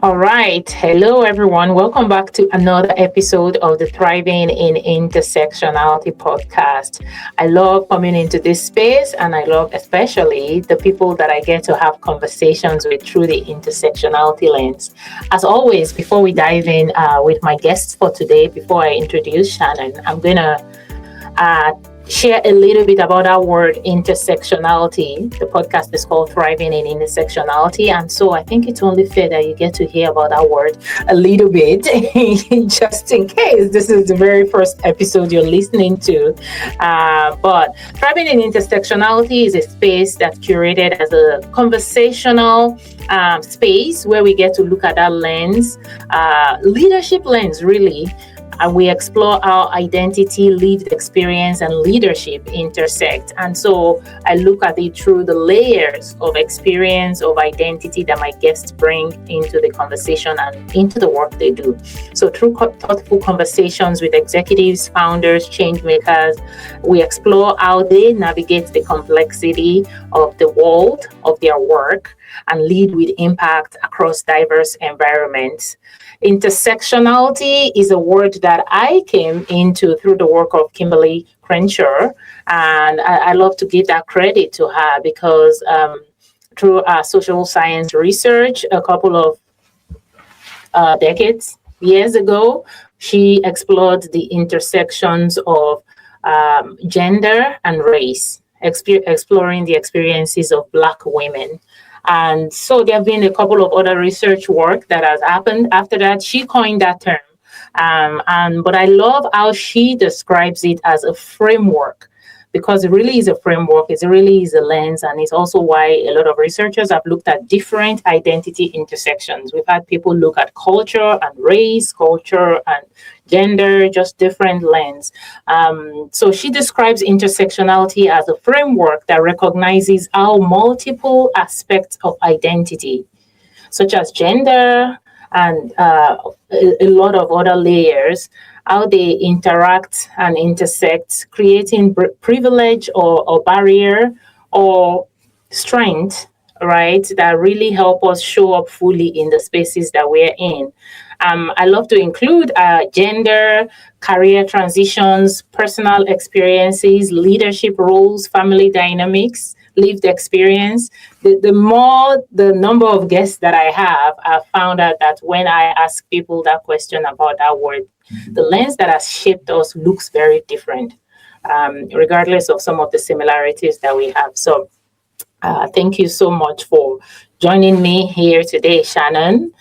All right. Hello, everyone. Welcome back to another episode of the Thriving in Intersectionality podcast. I love coming into this space, and I love especially the people that I get to have conversations with through the intersectionality lens. As always, before we dive in with my guests for today, before I introduce Shannon, I'm going to uh, share a little bit about our word intersectionality. The podcast is called Thriving in Intersectionality. And so I think it's only fair that you get to hear about our word a little bit, just in case this is the very first episode you're listening to. But Thriving in Intersectionality is a space that's curated as a conversational space where we get to look at that lens, leadership lens, really. We explore how identity, lived experience, and leadership intersect. And so I look at it through the layers of experience, of identity that my guests bring into the conversation and into the work they do. So through thoughtful conversations with executives, founders, change makers, we explore how they navigate the complexity of the world of their work and lead with impact across diverse environments. Intersectionality is a word that I came into through the work of Kimberly Crenshaw, and I love to give that credit to her because through social science research a couple of years ago, she explored the intersections of gender and race, exploring the experiences of Black women. And so there have been a couple of other research work that has happened after that. She coined that term. But I love how she describes it as a framework because it really is a framework. It really is a lens. And it's also why a lot of researchers have looked at different identity intersections. We've had people look at culture and race, culture and gender, just different lens. So she describes intersectionality as a framework that recognizes how multiple aspects of identity, such as gender and a lot of other layers, how they interact and intersect, creating privilege or barrier or strength, right, that really help us show up fully in the spaces that we're in. I love to include gender, career transitions, personal experiences, leadership roles, family dynamics, lived experience. The number of guests that I have, I've found out that when I ask people that question about that word, the lens that has shaped us looks very different, regardless of some of the similarities that we have. So thank you so much for joining me here today, Shannon.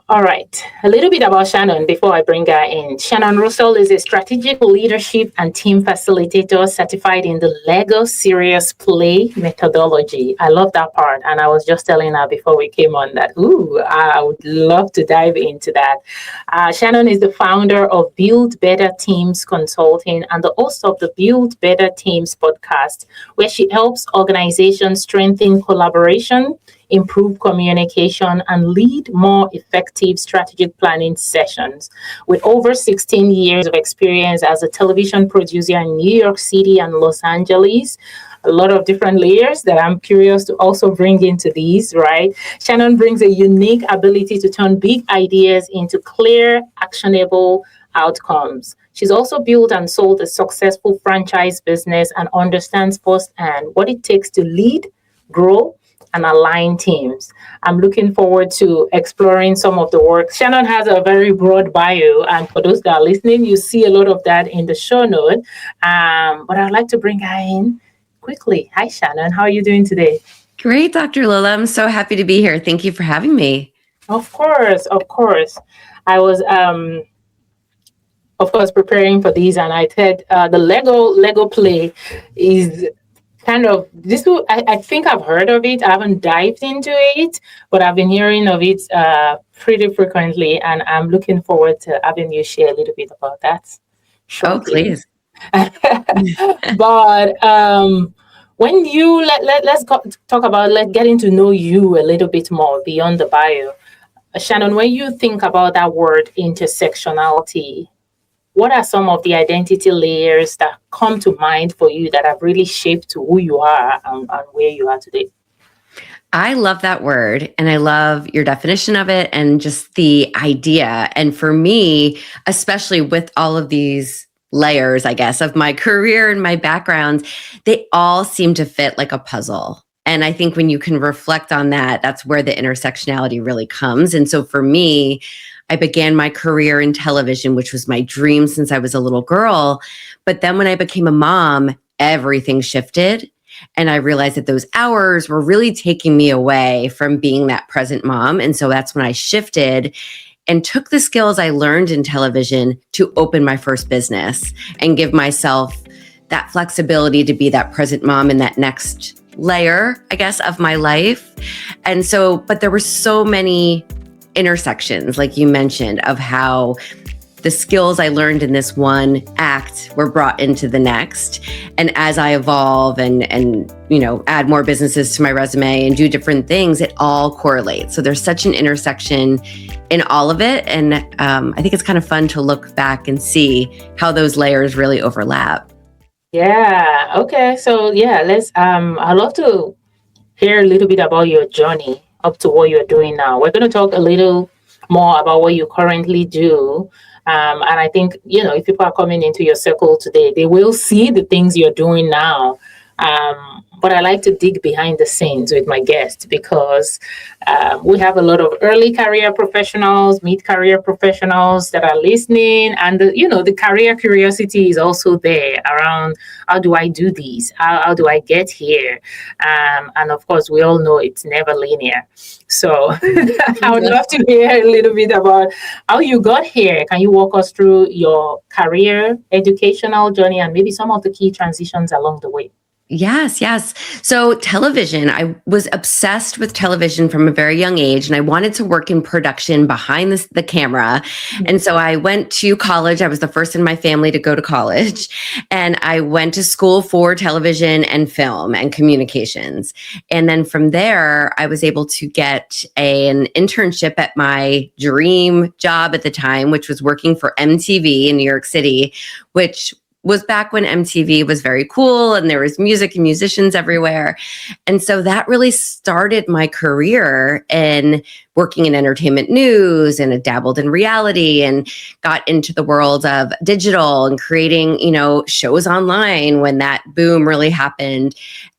All right, a little bit about Shannon before I bring her in. Shannon Russell is a strategic leadership and team facilitator certified in the Lego Serious Play methodology. I love that part. And I was just telling her before we came on that, I would love to dive into that. Shannon is the founder of Build Better Teams Consulting and the host of the Build Better Teams podcast, where she helps organizations strengthen collaboration, improve communication, and lead more effective strategic planning sessions. With over 16 years of experience as a television producer in New York City and Los Angeles, a lot of different layers that I'm curious to also bring into these, right? Shannon brings a unique ability to turn big ideas into clear, actionable outcomes. She's also built and sold a successful franchise business and understands firsthand what it takes to lead, grow, and align teams. I'm looking forward to exploring some of the work. Shannon has a very broad bio, and for those that are listening, you see a lot of that in the show note. But I'd like to bring her in quickly. Hi, Shannon. How are you doing today? Great, Dr. Lola. I'm so happy to be here. Thank you for having me. Of course. I was, of course, preparing for these, and I said the Lego play is kind of this. I think I've heard of it. I haven't dived into it, but I've been hearing of it pretty frequently, and I'm looking forward to having you share a little bit about that shortly. Oh, please. But when you let's talk about getting to know you a little bit more beyond the bio, Shannon. When you think about that word intersectionality, what are some of the identity layers that come to mind for you that have really shaped who you are and where you are today? I love that word, and I love your definition of it and just the idea. And for me, especially with all of these layers, I guess, of my career and my background, they all seem to fit like a puzzle. And I think when you can reflect on that, that's where the intersectionality really comes. And so for me, I began my career in television, which was my dream since I was a little girl. But then when I became a mom, everything shifted. And I realized that those hours were really taking me away from being that present mom. And so that's when I shifted and took the skills I learned in television to open my first business and give myself that flexibility to be that present mom in that next layer, I guess, of my life. And so, but there were so many intersections, like you mentioned, of how the skills I learned in this one act were brought into the next. And as I evolve and add more businesses to my resume and do different things, it all correlates. So there's such an intersection in all of it. And I think it's kind of fun to look back and see how those layers really overlap. Yeah. Okay. So let's I'd love to hear a little bit about your journey up to what you're doing now. We're going to talk a little more about what you currently do. And I think, if people are coming into your circle today, they will see the things you're doing now. But I like to dig behind the scenes with my guests because we have a lot of early career professionals, mid-career professionals that are listening. And, the career curiosity is also there around how do I do these? How do I get here? And of course, we all know it's never linear. So I would love to hear a little bit about how you got here. Can you walk us through your career, educational journey, and maybe some of the key transitions along the way? Yes. So television, I was obsessed with television from a very young age, and I wanted to work in production behind the camera. And so I went to college. I was the first in my family to go to college, and I went to school for television and film and communications. And then from there, I was able to get an internship at my dream job at the time, which was working for MTV in New York City, which was back when MTV was very cool and there was music and musicians everywhere. And so that really started my career in working in entertainment news, and I dabbled in reality and got into the world of digital and creating, shows online when that boom really happened.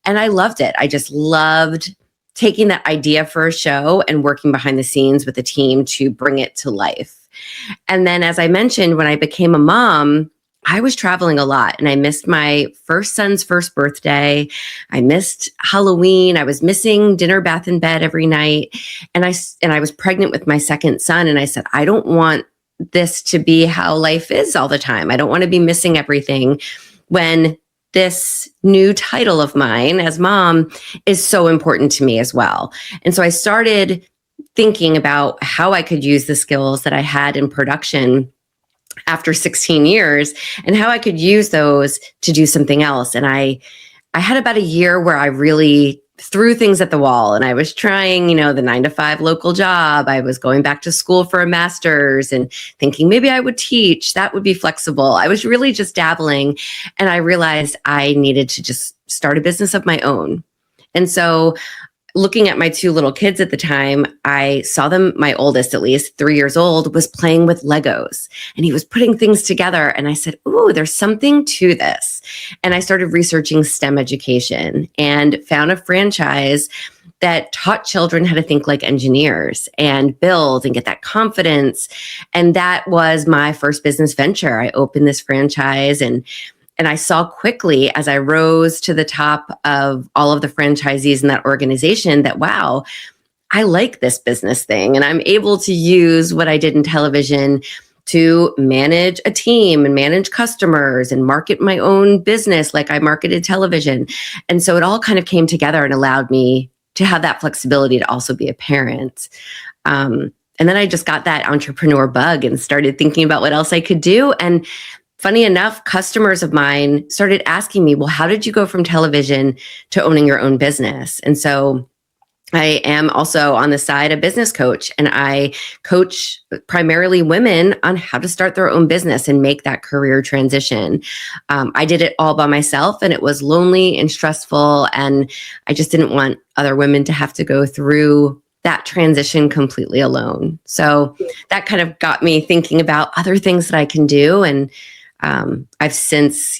And I loved it. I just loved taking that idea for a show and working behind the scenes with a team to bring it to life. And then, as I mentioned, when I became a mom, I was traveling a lot, and I missed my first son's first birthday. I missed Halloween. I was missing dinner, bath, and bed every night. And I was pregnant with my second son. And I said, I don't want this to be how life is all the time. I don't want to be missing everything when this new title of mine as mom is so important to me as well. And so I started thinking about how I could use the skills that I had in production after 16 years and how I could use those to do something else. And I had about a year where I really threw things at the wall, and I was trying, the 9-to-5 local job. I was going back to school for a master's and thinking maybe I would teach. That would be flexible. I was really just dabbling, and I realized I needed to just start a business of my own. And so looking at my two little kids at the time, I saw them, my oldest, at least 3 years old, was playing with Legos, and he was putting things together. And I said, ooh, there's something to this. And I started researching STEM education and found a franchise that taught children how to think like engineers and build and get that confidence. And that was my first business venture. I opened this franchise, and I saw quickly as I rose to the top of all of the franchisees in that organization that, wow, I like this business thing. And I'm able to use what I did in television to manage a team and manage customers and market my own business like I marketed television. And so it all kind of came together and allowed me to have that flexibility to also be a parent. And then I just got that entrepreneur bug and started thinking about what else I could do. And funny enough, customers of mine started asking me, well, how did you go from television to owning your own business? And so I am also on the side a business coach, and I coach primarily women on how to start their own business and make that career transition. I did it all by myself, and it was lonely and stressful, and I just didn't want other women to have to go through that transition completely alone. So that kind of got me thinking about other things that I can do. And I've since,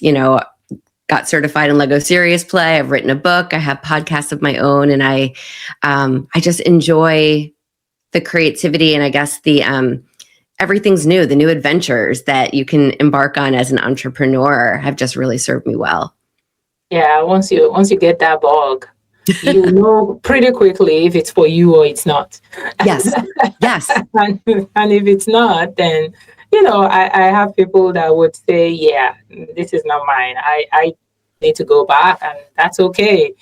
got certified in Lego Serious Play. I've written a book. I have podcasts of my own, and I just enjoy the creativity and I guess the everything's new. The new adventures that you can embark on as an entrepreneur have just really served me well. Yeah, once you get that bug, you know pretty quickly if it's for you or it's not. Yes. and if it's not, then I have people that would say, yeah, this is not mine. I need to go back, and that's okay.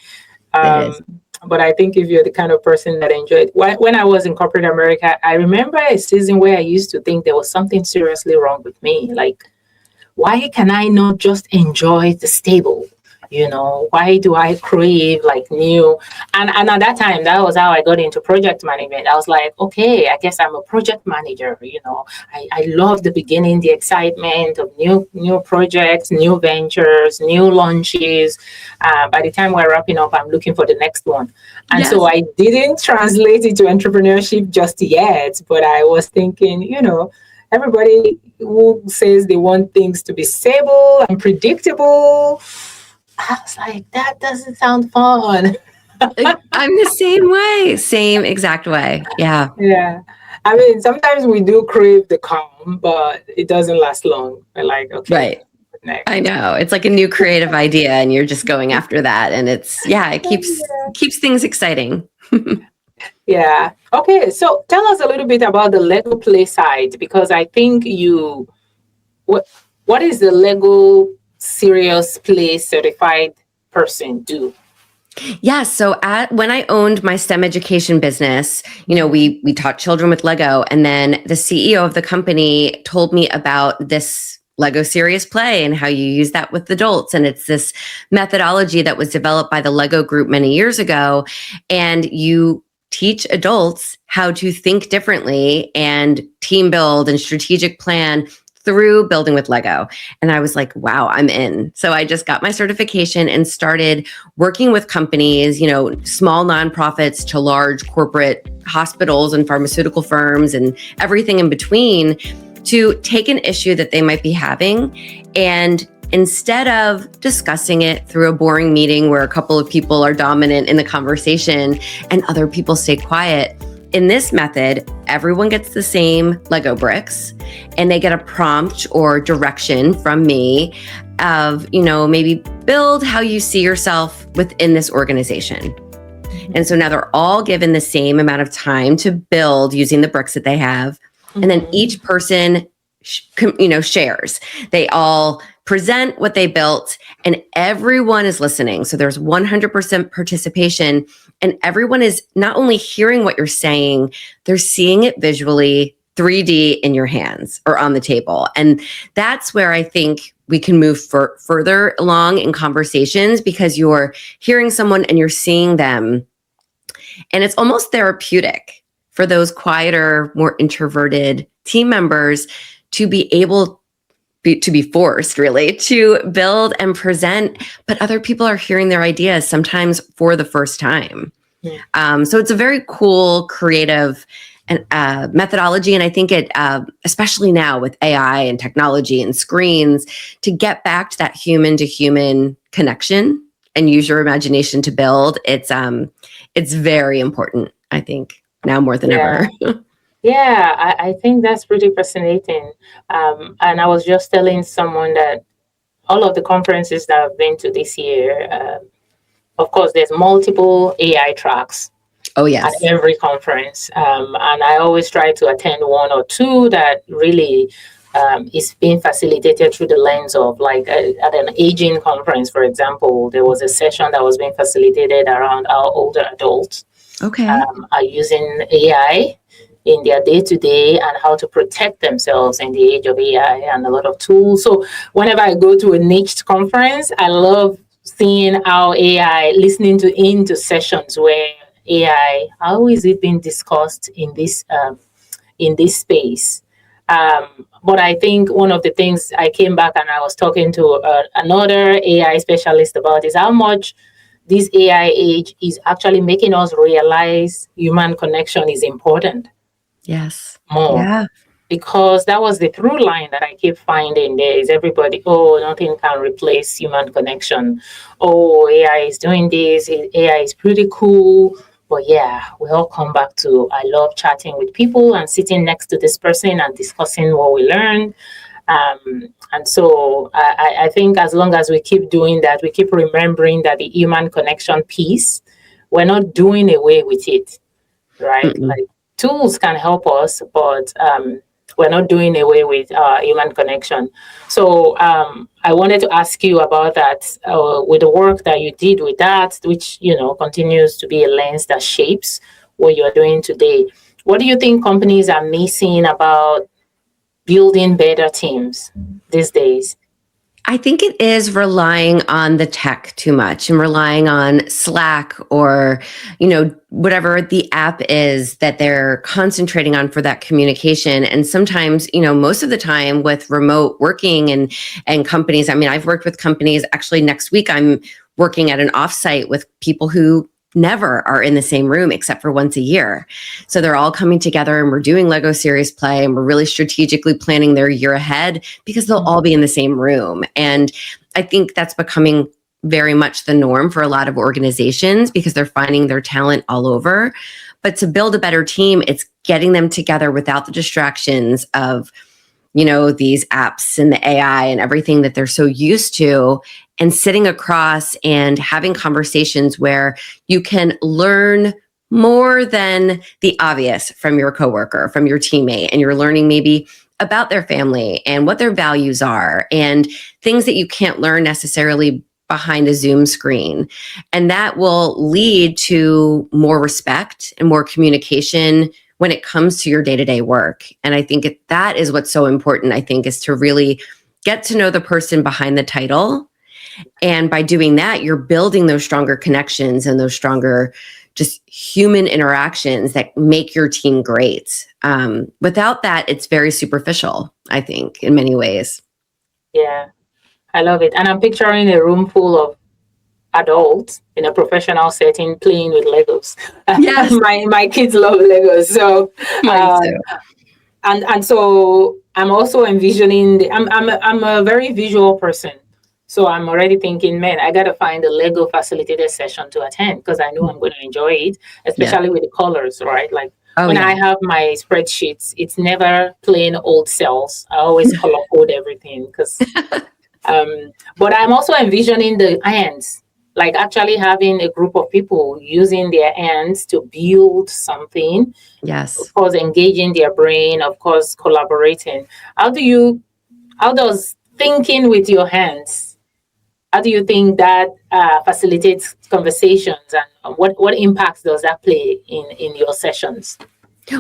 But I think if you're the kind of person that enjoyed, when I was in corporate America, I remember a season where I used to think there was something seriously wrong with me. Like, why can I not just enjoy the stable? Why do I crave like new? And at that time, that was how I got into project management. I was like, okay, I guess I'm a project manager. I love the beginning, the excitement of new projects, new ventures, new launches. By the time we're wrapping up, I'm looking for the next one. And so I didn't translate it to entrepreneurship just yet, but I was thinking, everybody who says they want things to be stable and predictable, I was like, that doesn't sound fun. I'm the same way, same exact way. Yeah. Yeah. I mean, sometimes we do crave the calm, but it doesn't last long. We're like, okay. Right. Next. I know. It's like a new creative idea and you're just going after that. And it keeps things exciting. Yeah. Okay. So tell us a little bit about the Lego play side, because I think what is the Lego Serious Play certified person do? Yeah. So when I owned my STEM education business, we taught children with Lego, and then the CEO of the company told me about this Lego Serious Play and how you use that with adults. And it's this methodology that was developed by the Lego group many years ago. And you teach adults how to think differently and team build and strategic plan through building with Lego. And I was like, wow, I'm in. So I just got my certification and started working with companies, small nonprofits to large corporate hospitals and pharmaceutical firms and everything in between, to take an issue that they might be having, and instead of discussing it through a boring meeting where a couple of people are dominant in the conversation and other people stay quiet, in this method, everyone gets the same Lego bricks and they get a prompt or direction from me of, maybe build how you see yourself within this organization. And so now they're all given the same amount of time to build using the bricks that they have. And then each person, shares. They all present what they built and everyone is listening. So there's 100% participation, and everyone is not only hearing what you're saying, they're seeing it visually 3D in your hands or on the table. And that's where I think we can move further along in conversations, because you're hearing someone and you're seeing them. And it's almost therapeutic for those quieter, more introverted team members to be able to be forced really to build and present, but other people are hearing their ideas sometimes for the first time. Yeah. So it's a very cool, creative methodology. And I think it, especially now with AI and technology and screens, to get back to that human to human connection and use your imagination to build, it's very important, I think, now more than ever. Yeah, I think that's pretty fascinating. And I was just telling someone that all of the conferences that I've been to this year, of course, there's multiple AI tracks. Oh, yes. At every conference. And I always try to attend one or two that really is being facilitated through the lens of, like, at an aging conference, for example, there was a session that was being facilitated around how older adults are using AI in their day-to-day and how to protect themselves in the age of AI, and a lot of tools. So whenever I go to a niched conference, I love seeing how AI, listening into sessions where AI? How is it being discussed in this space? But I think one of the things I came back and I was talking to another AI specialist about is how much this AI age is actually making us realize human connection is important Yes. more. Yeah. Because that was the through line that I keep finding. There is everybody, oh, nothing can replace human connection. Oh, AI is doing this. AI is pretty cool. But yeah, we all come back to I love chatting with people and sitting next to this person and discussing what we learned. And so I think as long as we keep doing that, we keep remembering that the human connection piece, we're not doing away with it, right? Mm-mm. Like tools can help us, but we're not doing away with human connection. So I wanted to ask you about that with the work that you did with that, which continues to be a lens that shapes what you are doing today. What do you think companies are missing about building better teams these days? I think it is relying on the tech too much and relying on Slack or, whatever the app is that they're concentrating on for that communication. And sometimes, most of the time with remote working and companies, I mean, I've worked with companies actually next week, I'm working at an offsite with people who never are in the same room except for once a year. So they're all coming together and we're doing Lego series play and we're really strategically planning their year ahead because they'll all be in the same room. And I think that's becoming very much the norm for a lot of organizations because they're finding their talent all over. But to build a better team, it's getting them together without the distractions of these apps and the AI and everything that they're so used to, and sitting across and having conversations where you can learn more than the obvious from your coworker, from your teammate, and you're learning maybe about their family and what their values are and things that you can't learn necessarily behind a Zoom screen. And that will lead to more respect and more communication when it comes to your day-to-day work. And I think that is what's so important, I think, is to really get to know the person behind the title. And by doing that, you're building those stronger connections and those stronger just human interactions that make your team great. Without that, it's very superficial, I think, in many ways. Yeah, I love it. And I'm picturing a room full of adults in a professional setting playing with Legos. Yes. my kids love Legos. So Mine too. And so I'm also envisioning I'm a very visual person. So I'm already thinking, man, I gotta find a Lego facilitated session to attend because I know I'm going to enjoy it, especially with the colors, right? Like when I have my spreadsheets, it's never plain old cells. I always color code everything because but I'm also envisioning the hands, like actually having a group of people using their hands to build something. Yes. Of course, engaging their brain, of course, collaborating. How does thinking with your hands, how do you think that facilitates conversations and what impacts does that play in your sessions?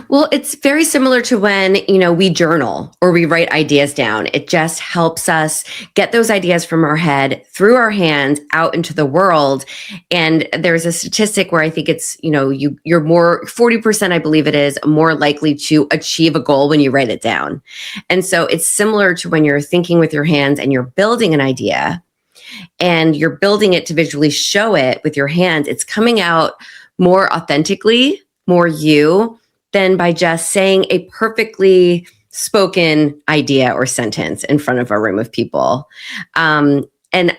Well, it's very similar to when, we journal or we write ideas down. It just helps us get those ideas from our head through our hands out into the world. And there's a statistic where I think it's, you're more 40%, I believe it is, more likely to achieve a goal when you write it down. And so it's similar to when you're thinking with your hands and you're building an idea and you're building it to visually show it with your hands. It's coming out more authentically, more you, than by just saying a perfectly spoken idea or sentence in front of a room of people. And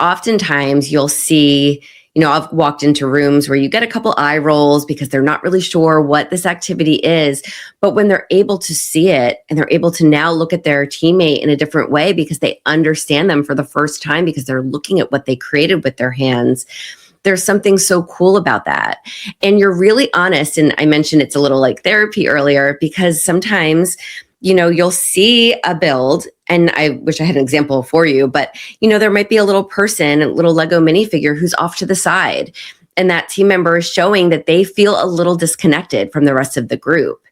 oftentimes you'll see, I've walked into rooms where you get a couple eye rolls because they're not really sure what this activity is. But when they're able to see it and they're able to now look at their teammate in a different way because they understand them for the first time because they're looking at what they created with their hands, there's something so cool about that. And you're really honest. And I mentioned it's a little like therapy earlier because sometimes, you'll see a build, and I wish I had an example for you, but, there might be a little person, a little Lego minifigure who's off to the side. And that team member is showing that they feel a little disconnected from the rest of the group.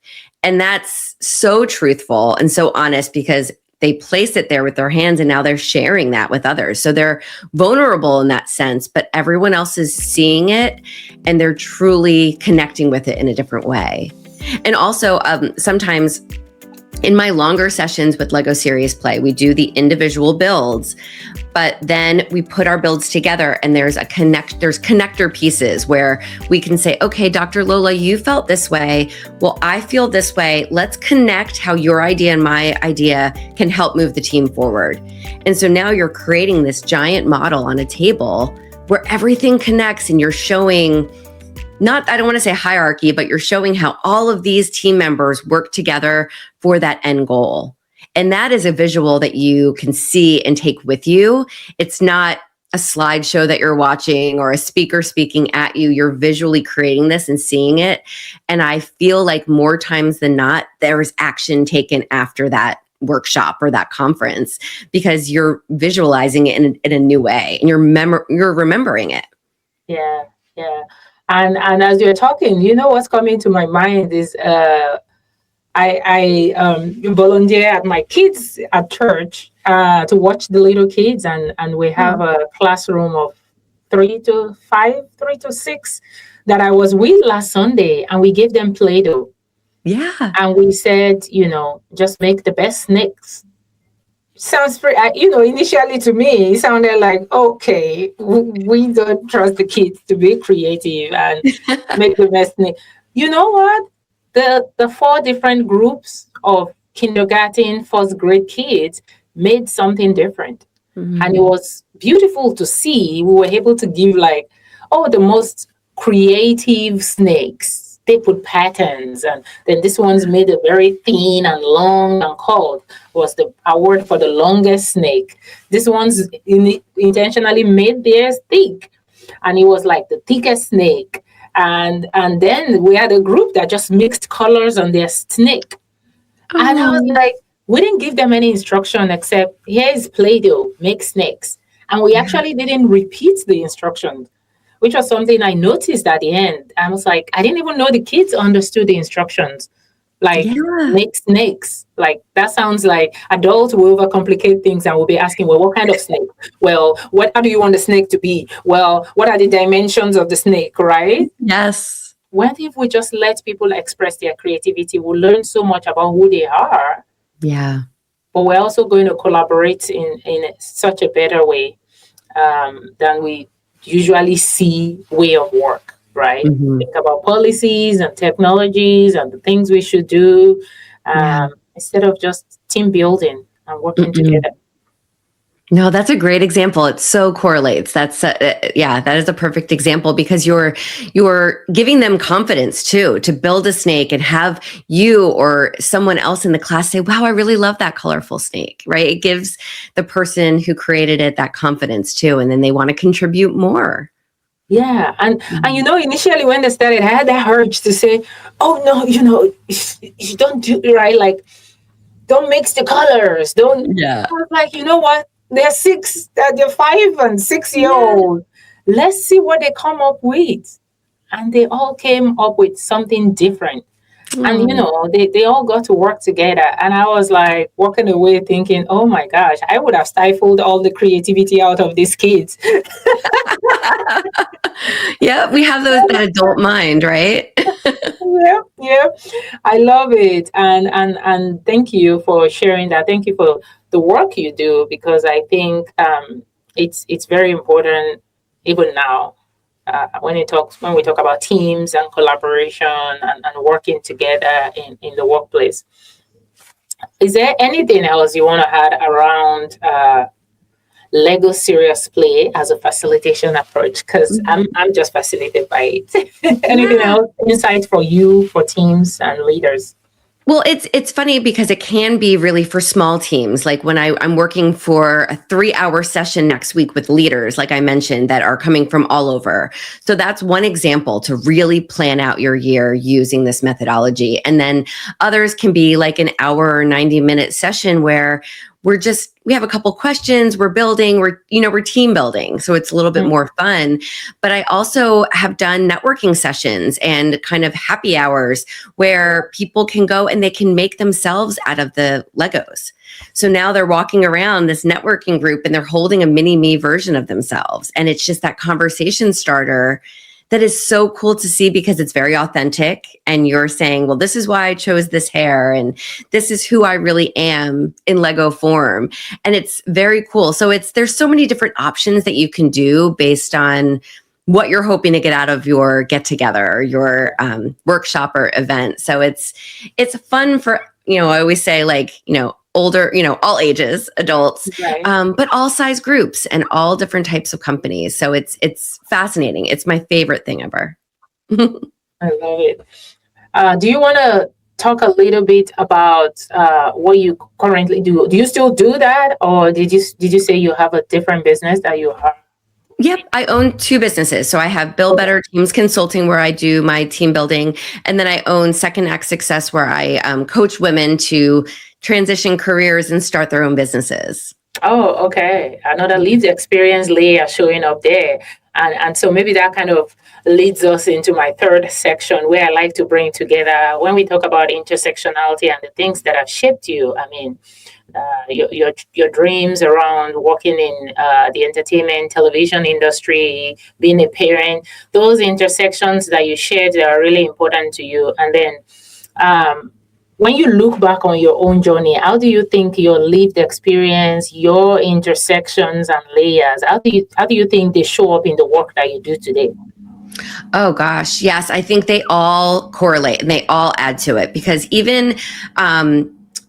And that's so truthful and so honest because they place it there with their hands, and now they're sharing that with others. So they're vulnerable in that sense, but everyone else is seeing it and they're truly connecting with it in a different way. And also, sometimes in my longer sessions with Lego Serious Play, we do the individual builds, but then we put our builds together, and there's connector pieces where we can say, okay, Dr. Lola, you felt this way. Well, I feel this way. Let's connect how your idea and my idea can help move the team forward. And so now you're creating this giant model on a table where everything connects, and you're showing I don't want to say hierarchy, but you're showing how all of these team members work together for that end goal. And that is a visual that you can see and take with you. It's not a slideshow that you're watching or a speaker speaking at you. You're visually creating this and seeing it. And I feel like more times than not, there is action taken after that workshop or that conference, because you're visualizing it in a new way, and you're remembering it. Yeah. And as you're talking, what's coming to my mind is I volunteer at my kids at church to watch the little kids, and we have a classroom of 3 to 6 that I was with last Sunday, and we gave them Play-Doh. Yeah. And we said, just make the best snakes. Sounds pretty, initially to me, it sounded like, okay, we don't trust the kids to be creative and make the best snake. You know what? The 4 different groups of kindergarten, first grade kids made something different. Mm-hmm. And it was beautiful to see. We were able to give the most creative snakes. They put patterns, and then this one's made a very thin and long and curved. Was the award for the longest snake. This one's intentionally made theirs thick, and it was like the thickest snake. And then we had a group that just mixed colors on their snake. Oh. And I was like, we didn't give them any instruction except, here's Play-Doh, make snakes. And we actually didn't repeat the instructions, which was something I noticed at the end. I was like, I didn't even know the kids understood the instructions. Make snakes. That sounds like adults will overcomplicate things and will be asking, well, what kind of snake? Well, how do you want the snake to be? Well, what are the dimensions of the snake, right? Yes. What if we just let people express their creativity? We'll learn so much about who they are. Yeah. But we're also going to collaborate in such a better way than we usually see way of work, right? Mm-hmm. Think about policies and technologies and the things we should do instead of just team building and working together. No, that's a great example. It so correlates. That is a perfect example, because you're giving them confidence too, to build a snake and have you or someone else in the class say, wow, I really love that colorful snake, right? It gives the person who created it that confidence too. And then they want to contribute more. Yeah. And initially when they started, I had that urge to say, oh no, you don't do it right. Don't mix the colors. Don't. Yeah. I was like, you know what? They're 5 and 6 year old. Let's see what they come up with. And they all came up with something different. And, they all got to work together. And I was walking away thinking, oh my gosh, I would have stifled all the creativity out of these kids. Yeah, we have that adult mind, right? Yeah. I love it. And thank you for sharing that. Thank you for the work you do, because I think it's very important even now when we talk about teams and collaboration and working together in the workplace. Is there anything else you want to add around Lego Serious Play as a facilitation approach? Because I'm just fascinated by it. Anything else, insights for you, for teams and leaders? Well, it's funny because it can be really for small teams. Like when I'm working for a 3-hour session next week with leaders, like I mentioned, that are coming from all over. So that's one example to really plan out your year using this methodology. And then others can be like an hour or 90-minute session where we have a couple questions, we're building, we're team building. So it's a little bit more fun. But I also have done networking sessions and kind of happy hours where people can go and they can make themselves out of the Legos. So now they're walking around this networking group and they're holding a mini me version of themselves. And it's just that conversation starter that is so cool to see because it's very authentic. And you're saying, well, this is why I chose this hair. And this is who I really am in Lego form. And it's very cool. So there's so many different options that you can do based on what you're hoping to get out of your get together, your workshop or event. So it's fun for, I always say older, all ages, adults, right. But all size groups and all different types of companies. So it's fascinating. It's my favorite thing ever. I love it. Do you want to talk a little bit about what you currently do? Do you still do that, or did you say you have a different business that you have? Yep, I own 2 businesses. So I have Build Better Teams Consulting, where I do my team building, and then I own Second Act Success, where I coach women to transition careers and start their own businesses. Oh, okay. Another lived experience layer showing up there. And so maybe that kind of leads us into my third section, where I like to bring together, when we talk about intersectionality and the things that have shaped you. I mean, your dreams around working in the entertainment, television industry, being a parent, those intersections that you shared are really important to you. And then when you look back on your own journey, how do you think your lived experience, your intersections and layers, how do you think they show up in the work that you do today? Oh gosh, yes, I think they all correlate and they all add to it, because even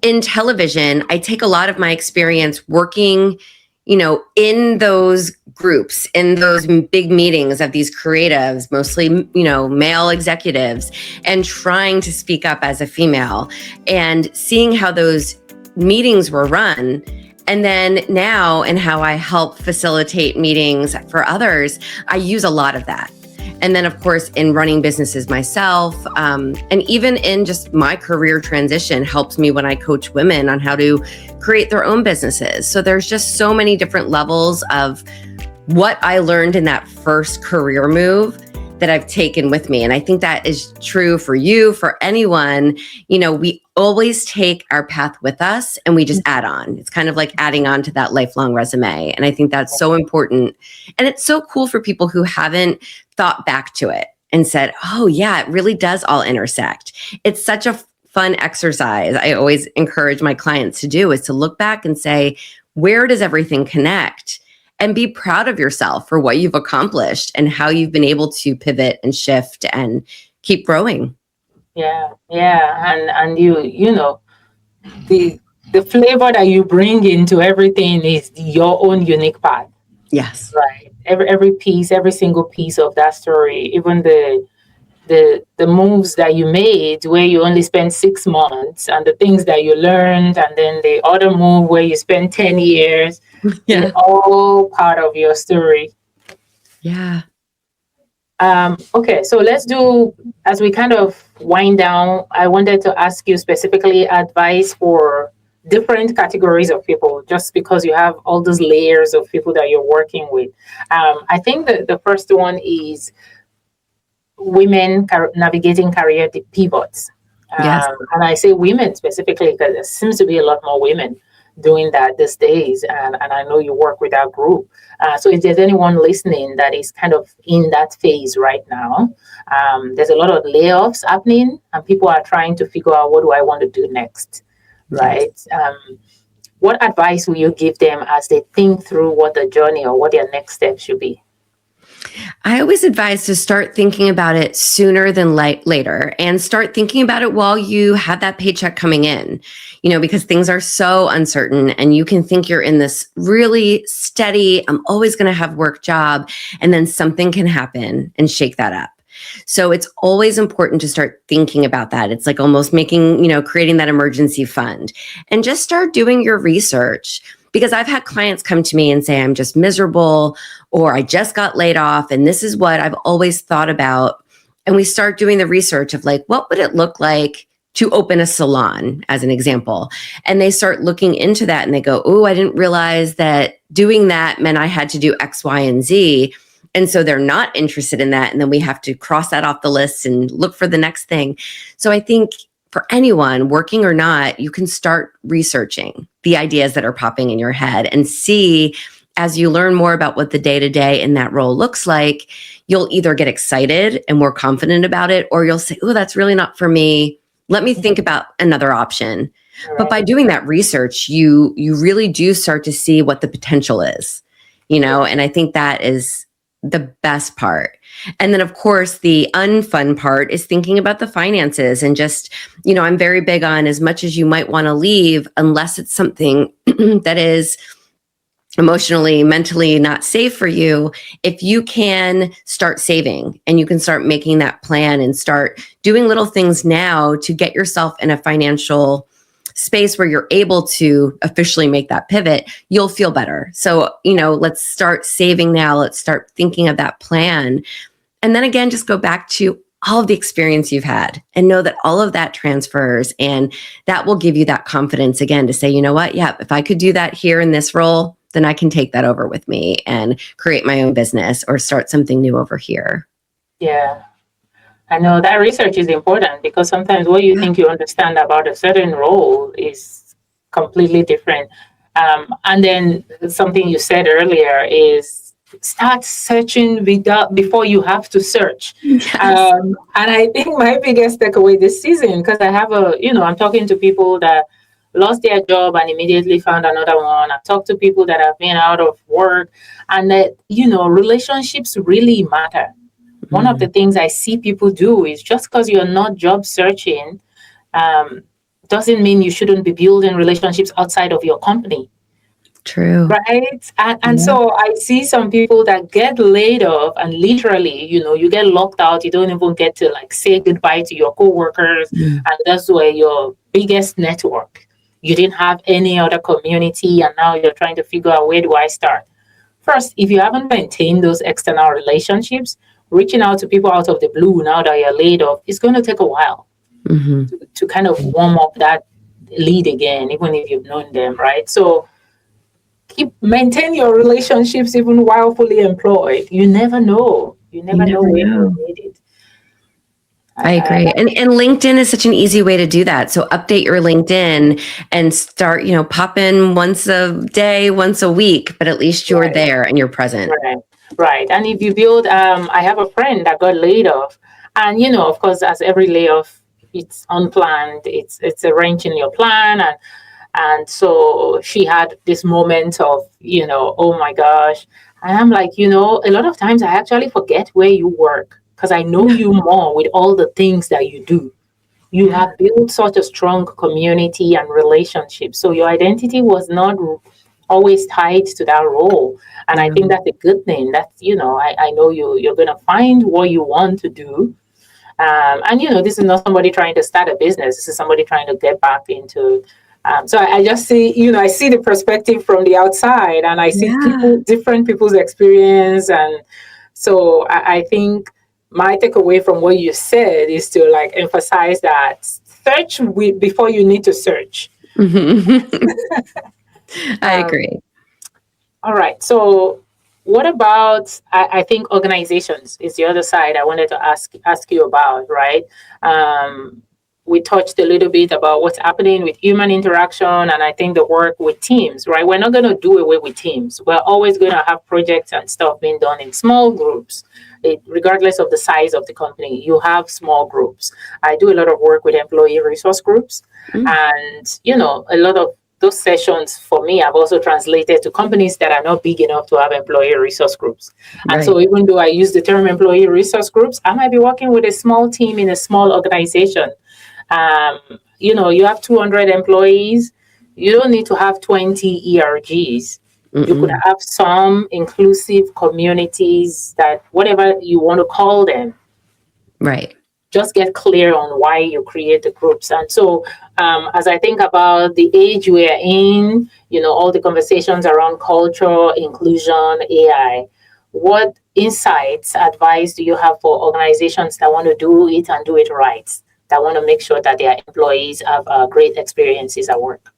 in television, I take a lot of my experience working, in those groups, in those big meetings of these creatives, mostly, male executives, and trying to speak up as a female and seeing how those meetings were run. And then now, and how I help facilitate meetings for others, I use a lot of that. And then, of course, in running businesses myself, and even in just my career transition, helps me when I coach women on how to create their own businesses. So there's just so many different levels of what I learned in that first career move that I've taken with me. And I think that is true for you, for anyone. We always take our path with us and we just add on. It's kind of like adding on to that lifelong resume. And I think that's so important. And it's so cool for people who haven't thought back to it and said, oh yeah, it really does all intersect. It's such a fun exercise. I always encourage my clients to do, is to look back and say, where does everything connect? And be proud of yourself for what you've accomplished and how you've been able to pivot and shift and keep growing. Yeah. And the flavor that you bring into everything is your own unique path. Yes. Right. Every single piece of that story, even the moves that you made where you only spent 6 months, and the things that you learned, and then the other move where you spent 10 years, yeah, all part of your story. Yeah. Okay, so let's do, as we kind of wind down, I wanted to ask you specifically advice for different categories of people, just because you have all those layers of people that you're working with. I think that the first one is women navigating career pivots. Yes. And I say women specifically because there seems to be a lot more women doing that these days. And I know you work with our group. So if there's anyone listening that is kind of in that phase right now, there's a lot of layoffs happening and people are trying to figure out, what do I want to do next? Right? What advice will you give them as they think through what the journey or what their next step should be? I always advise to start thinking about it sooner than later, and start thinking about it while you have that paycheck coming in, because things are so uncertain, and you can think you're in this really steady, I'm always going to have work job, and then something can happen and shake that up. So it's always important to start thinking about that. It's like almost creating that emergency fund, and just start doing your research. Because I've had clients come to me and say, I'm just miserable, or I just got laid off, and this is what I've always thought about. And we start doing the research of like, what would it look like to open a salon, as an example. And they start looking into that and they go, oh, I didn't realize that doing that meant I had to do X, Y, and Z. And so they're not interested in that. And then we have to cross that off the list and look for the next thing. So I think for anyone, working or not, you can start researching the ideas that are popping in your head and see, as you learn more about what the day-to-day in that role looks like, you'll either get excited and more confident about it, or you'll say, oh, that's really not for me. Let me think about another option. Right. But by doing that research, you really do start to see what the potential is, and I think that is the best part. And then, of course, the unfun part is thinking about the finances and just, I'm very big on, as much as you might want to leave, unless it's something that is emotionally, mentally not safe for you, if you can start saving and you can start making that plan and start doing little things now to get yourself in a financial space where you're able to officially make that pivot, you'll feel better. So, let's start saving now. Let's start thinking of that plan. And then again, just go back to all of the experience you've had and know that all of that transfers, and that will give you that confidence again to say, you know what? Yeah, if I could do that here in this role, then I can take that over with me and create my own business or start something new over here. Yeah. I know that research is important, because sometimes what you think you understand about a certain role is completely different. And then something you said earlier is start searching before you have to search. Yes. And I think my biggest takeaway this season, because I have I'm talking to people that lost their job and immediately found another one. I've talked to people that have been out of work, and that, relationships really matter. One of the things I see people do is, just because you're not job searching, doesn't mean you shouldn't be building relationships outside of your company. True. Right. And so I see some people that get laid off, and literally, you get locked out. You don't even get to say goodbye to your coworkers. And that's where your biggest network. You didn't have any other community, and now you're trying to figure out, where do I start? First, if you haven't maintained those external relationships, reaching out to people out of the blue now that you're laid off, it's going to take a while to kind of warm up that lead again, even if you've known them, right? So maintain your relationships even while fully employed. You never know. You never know where you need it. I agree. And LinkedIn is such an easy way to do that. So update your LinkedIn and start, pop in once a day, once a week, but at least you're there and you're present. Right. And if you build, I have a friend that got laid off, and, of course, as every layoff, it's unplanned. It's a wrench in your plan. And so she had this moment of, oh my gosh. And I'm like, a lot of times I actually forget where you work, because I know you more with all the things that you do. You have built such a strong community and relationship. So your identity was not always tied to that role. And I think that's a good thing. That's, I know you're going to find what you want to do. And, this is not somebody trying to start a business. This is somebody trying to get back into. So I just see, I see the perspective from the outside, and I see different people's experience. And so I think my takeaway from what you said is to emphasize that search before you need to search. I agree. All right. So what about, I think organizations is the other side I wanted to ask you about, right? We touched a little bit about what's happening with human interaction, and I think the work with teams, right? We're not going to do away with teams. We're always going to have projects and stuff being done in small groups. Regardless of the size of the company, you have small groups. I do a lot of work with employee resource groups. And, a lot of those sessions for me, I've also translated to companies that are not big enough to have employee resource groups. And so even though I use the term employee resource groups, I might be working with a small team in a small organization. You have 200 employees. You don't need to have 20 ERGs. You could have some inclusive communities, that whatever you want to call them. Right. Just get clear on why you create the groups. And so as I think about the age we are in, all the conversations around culture, inclusion, AI, what insights, advice do you have for organizations that want to do it and do it right? that want to make sure that their employees have great experiences at work?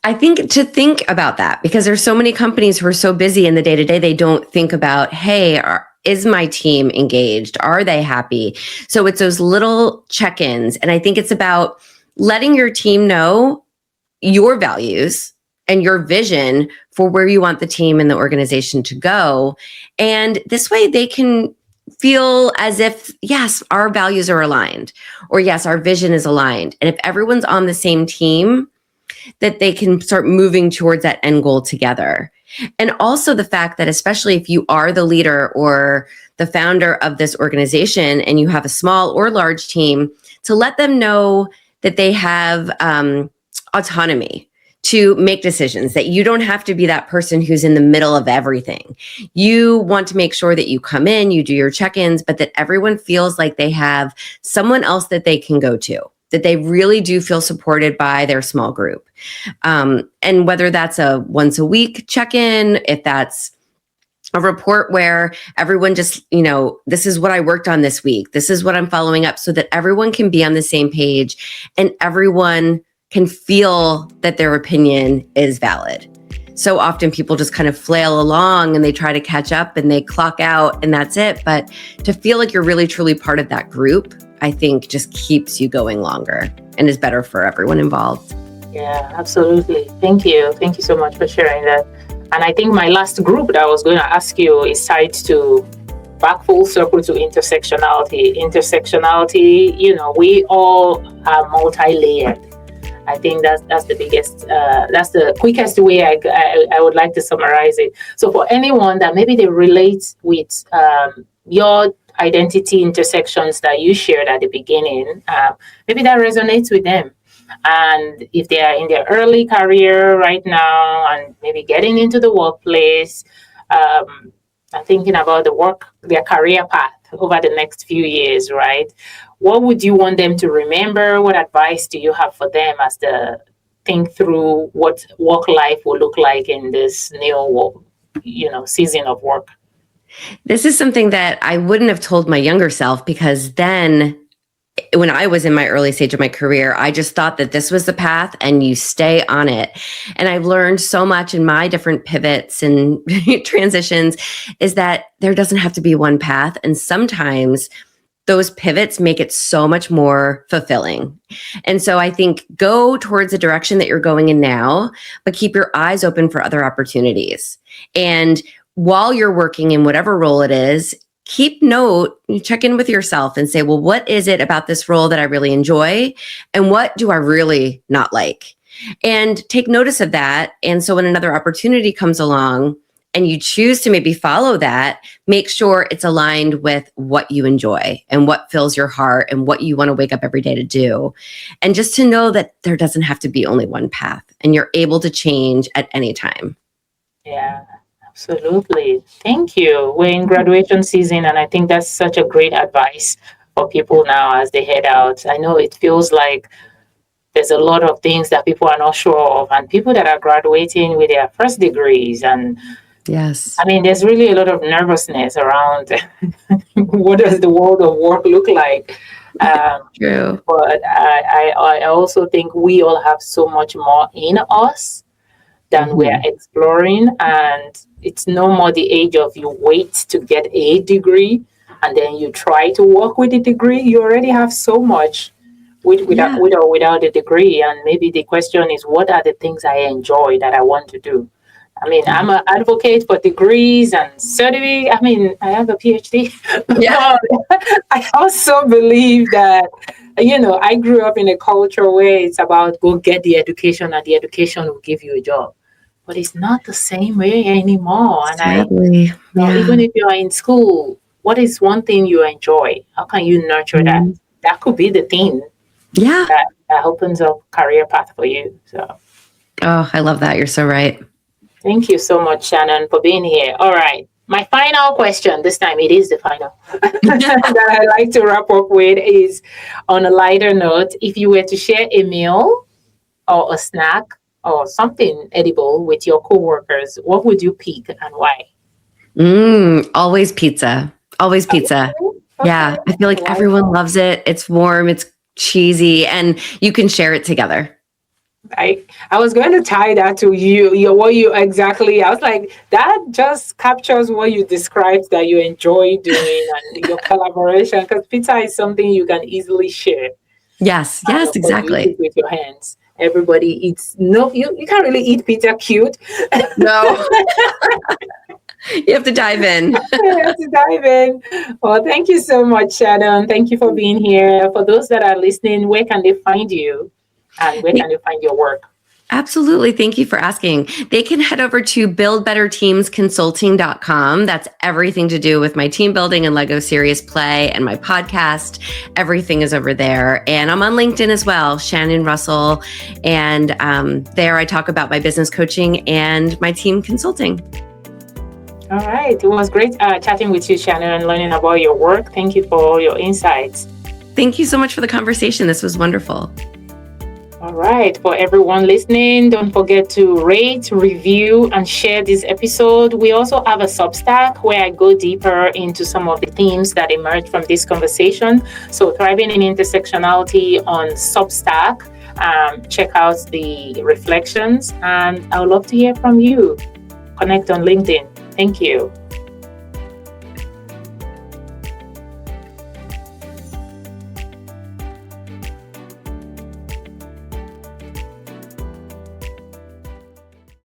I think to think about that, because there's so many companies who are so busy in the day to day, they don't think about, hey, is my team engaged? Are they happy? So it's those little check-ins. And I think it's about letting your team know your values and your vision for where you want the team and the organization to go. And this way they can feel as if, yes, our values are aligned, or yes, our vision is aligned. And if everyone's on the same team, that they can start moving towards that end goal together. And also the fact that, especially if you are the leader or the founder of this organization and you have a small or large team, to let them know that they have autonomy to make decisions, that you don't have to be that person who's in the middle of everything. You want to make sure that you come in, you do your check-ins, but that everyone feels like they have someone else that they can go to, that they really do feel supported by their small group. And whether that's a once a week check-in, if that's a report where everyone just, this is what I worked on this week, this is what I'm following up, so that everyone can be on the same page and everyone can feel that their opinion is valid. So often people just kind of flail along and they try to catch up and they clock out and that's it. But to feel like you're really truly part of that group, I think just keeps you going longer and is better for everyone involved. Yeah, absolutely. Thank you. Thank you so much for sharing that. And I think my last group that I was going to ask you is tied to back full circle to intersectionality. Intersectionality, we all are multi-layered. I think that's the biggest, that's the quickest way I would like to summarize it. So for anyone that maybe they relate with your identity intersections that you shared at the beginning, maybe that resonates with them. And if they are in their early career right now and maybe getting into the workplace, and thinking about their career path over the next few years, right? What would you want them to remember? What advice do you have for them as they think through what work life will look like in this new, season of work? This is something that I wouldn't have told my younger self, because then when I was in my early stage of my career, I just thought that this was the path and you stay on it. And I've learned so much in my different pivots and transitions is that there doesn't have to be one path. And sometimes those pivots make it so much more fulfilling. And so I think go towards the direction that you're going in now, but keep your eyes open for other opportunities. And while you're working in whatever role it is, keep note, you check in with yourself and say, well, what is it about this role that I really enjoy? And what do I really not like? And take notice of that. And so when another opportunity comes along and you choose to maybe follow that, make sure it's aligned with what you enjoy and what fills your heart and what you want to wake up every day to do. And just to know that there doesn't have to be only one path and you're able to change at any time. Yeah. Absolutely. Thank you. We're in graduation season, and I think that's such a great advice for people now as they head out. I know it feels like there's a lot of things that people are not sure of, and people that are graduating with their first degrees. And yes, I mean, there's really a lot of nervousness around what does the world of work look like. True. But I also think we all have so much more in us than we're exploring, and it's no more the age of you wait to get a degree and then you try to work with a degree. You already have so much without or without a degree, and maybe the question is, what are the things I enjoy that I want to do? I mean, I'm an advocate for degrees and certificates. I mean, I have a PhD. Yeah. I also believe that, I grew up in a culture where it's about go get the education and the education will give you a job. But it's not the same way anymore. And Sadly, even if you are in school, what is one thing you enjoy? How can you nurture that? That could be the thing that opens up career path for you. So, I love that. You're so right. Thank you so much, Shannon, for being here. All right. My final question, this time it is the final, that I like to wrap up with is, on a lighter note, if you were to share a meal or a snack or something edible with your coworkers, what would you pick and why? Always pizza. Always pizza. Yeah, I feel like everyone loves it. It's warm, it's cheesy, and you can share it together. I was going to tie that to what you exactly. I was like, that just captures what you described that you enjoy doing and your collaboration, because pizza is something you can easily share. Yes, And of course, you eat exactly. it with your hands. Everybody eats. No, you can't really eat pizza cute. No, you have to dive in. You have to dive in. Well, thank you so much, Shannon. Thank you for being here. For those that are listening, where can they find you? And where can they find your work? Absolutely. Thank you for asking. They can head over to buildbetterteamsconsulting.com. That's everything to do with my team building and Lego Serious Play and my podcast. Everything is over there. And I'm on LinkedIn as well, Shannon Russell. And there I talk about my business coaching and my team consulting. All right. It was great chatting with you, Shannon, and learning about your work. Thank you for all your insights. Thank you so much for the conversation. This was wonderful. All right. For everyone listening, don't forget to rate, review, and share this episode. We also have a Substack where I go deeper into some of the themes that emerge from this conversation. So Thriving in Intersectionality on Substack. Check out the reflections, and I would love to hear from you. Connect on LinkedIn. Thank you.